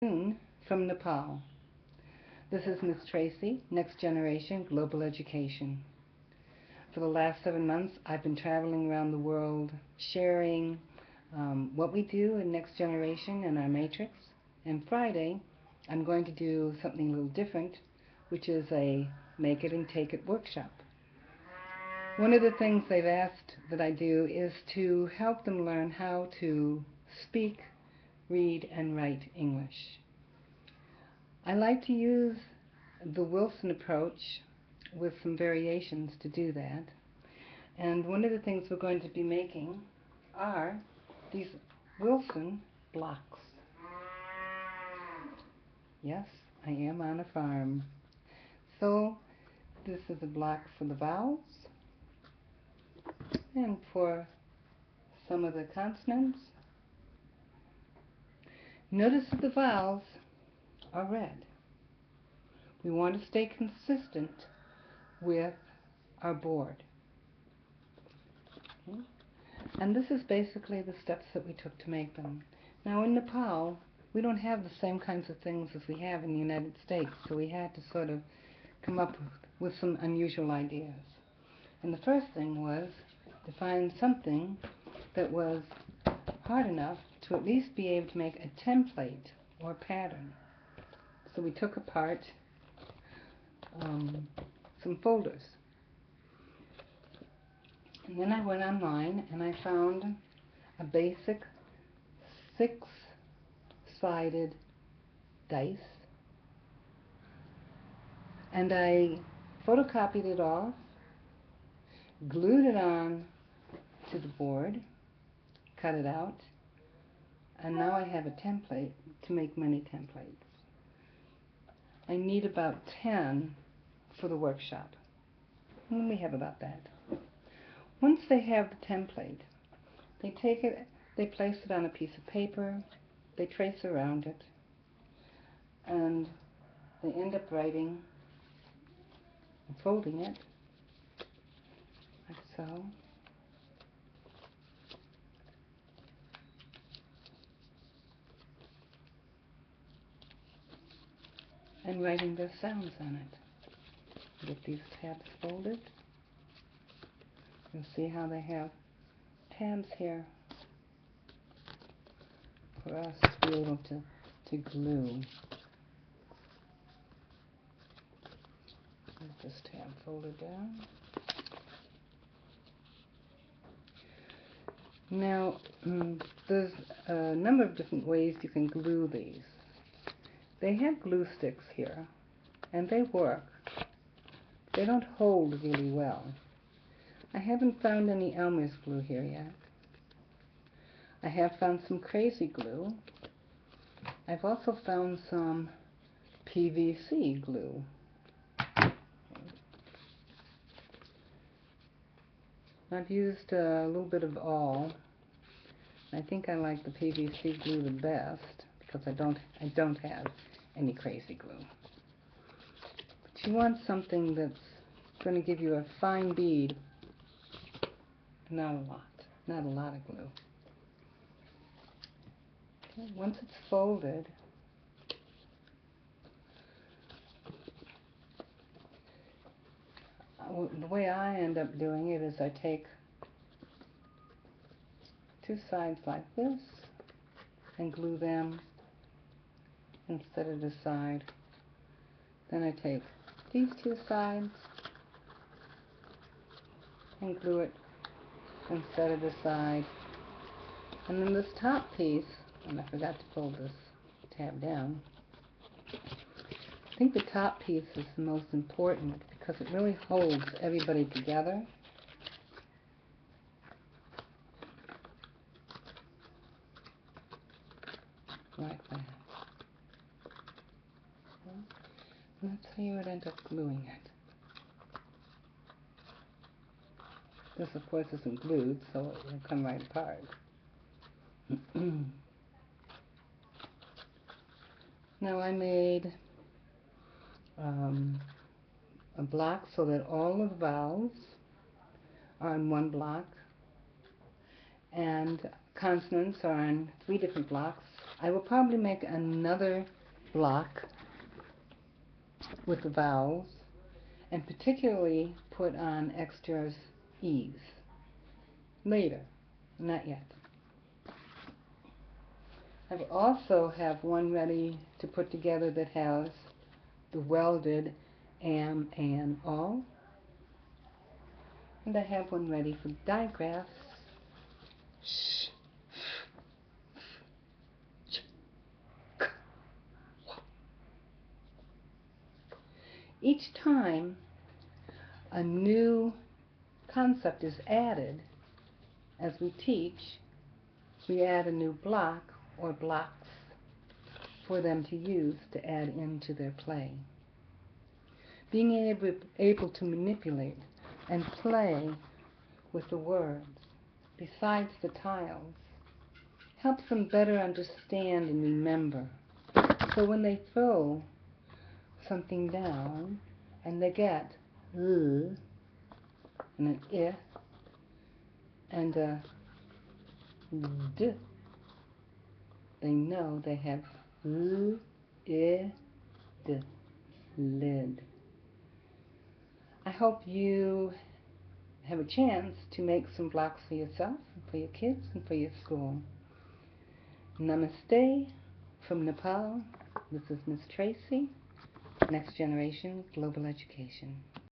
From Nepal. This is Miss Tracy, Next Generation Global Education. For the last 7 months, I've been traveling around the world sharing what we do in Next Generation and our matrix. And Friday, I'm going to do something a little different, which is a Make It and Take It workshop. One of the things they've asked that I do is to help them learn how to speak, read, and write English. I like to use the Wilson approach with some variations to do that. And one of the things we're going to be making are these Wilson blocks. Yes, I am on a farm. So this is a block for the vowels and for some of the consonants. Notice that the vowels are red. We want to stay consistent with our board. Okay? And this is basically the steps that we took to make them. Now in Nepal, we don't have the same kinds of things as we have in the United States, so we had to sort of come up with some unusual ideas. And the first thing was to find something that was hard enough to at least be able to make a template or pattern. So we took apart some folders. And then I went online and I found a basic 6-sided dice, and I photocopied it off, glued it on to the board, cut it out, and now I have a template to make many templates. I need about 10 for the workshop, and we have about that. Once they have the template, they take it, they place it on a piece of paper, they trace around it, and they end up writing and folding it, like so. And writing their sounds on it. Get these tabs folded. You'll see how they have tabs here for us to be able to glue. Get this tab folded down. Now, there's a number of different ways you can glue these. They have glue sticks here, and they work. They don't hold really well. I haven't found any Elmer's glue here yet. I have found some crazy glue. I've also found some PVC glue. I've used a little bit of all. I think I like the PVC glue the best because I don't have any crazy glue. But you want something that's going to give you a fine bead, not a lot of glue. Okay, once it's folded, the way I end up doing it is I take two sides like this and glue them and set it aside. Then I take these two sides and glue it and set it aside. And then this top piece, and I forgot to fold this tab down, I think the top piece is the most important because it really holds everybody together. Like that. And that's how you would end up gluing it. This, of course, isn't glued, so it will come right apart. Now I made a block so that all of the vowels are on one block, and consonants are on 3 different blocks, I will probably make another block with the vowels and particularly put on extra E's later, not yet. I also have one ready to put together that has the welded am, and, all. And I have one ready for digraphs. Each time a new concept is added as we teach, we add a new block or blocks for them to use to add into their play. Being able to manipulate and play with the words besides the tiles helps them better understand and remember. So when they throw something down and they get and an I and a D, they know they have I, D, lid. I hope you have a chance to make some blocks for yourself, and for your kids, and for your school. Namaste from Nepal. This is Miss Tracy, Next Generation Global Education.